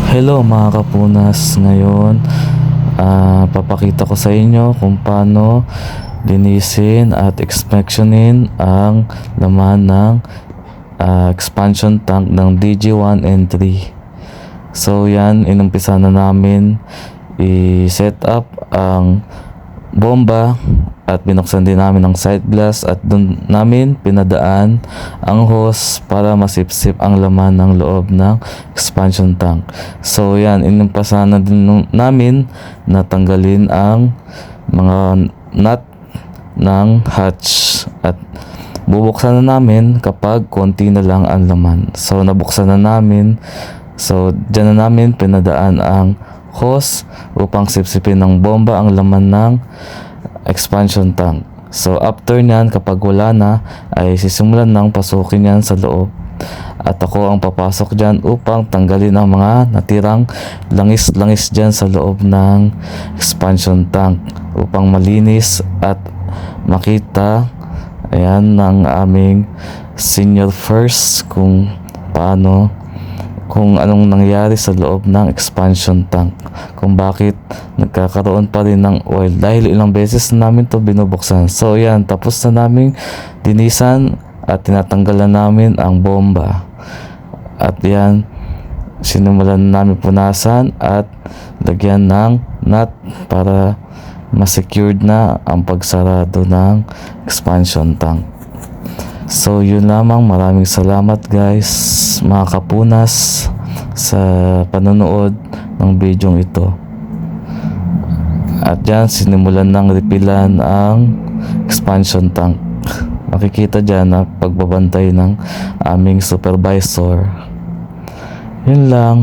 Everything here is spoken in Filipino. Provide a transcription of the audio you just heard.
Hello mga kapunas, ngayon papakita ko sa inyo kung paano linisin at inspeksyonin ang laman ng expansion tank ng DG1 and 3. So yan, inumpisa na namin i-set up ang bomba at binuksan din namin ang side glass at doon namin pinadaan ang hose para masipsip ang laman ng loob ng expansion tank. So yan, inumpisa na din namin natanggalin ang mga nut ng hatch at bubuksan na namin kapag konti na lang ang laman. So nabuksan na namin. So dyan na namin pinadaan ang hose upang sipsipin ng bomba ang laman ng expansion tank. So after nyan, kapag wala na, ay sisimulan nang pasukin yan sa loob. At ako ang papasok dyan upang tanggalin ang mga natirang langis-langis dyan sa loob ng expansion tank upang malinis at makita ayan ng aming senior first kung paano, kung anong nangyari sa loob ng expansion tank, kung bakit nagkakaroon pa rin ng oil dahil ilang beses na namin to binubuksan. So yan, tapos na namin dinisan at tinatanggalan namin ang bomba at yan, sinimulan namin punasan at lagyan ng nut para ma-secured na ang pagsarado ng expansion tank. So yun lamang, maraming salamat guys mga kapunas sa panonood ng video ito. At yan, sinimulan ng repilan ang expansion tank. Makikita dyan na pagbabantay ng aming supervisor. Yun lang.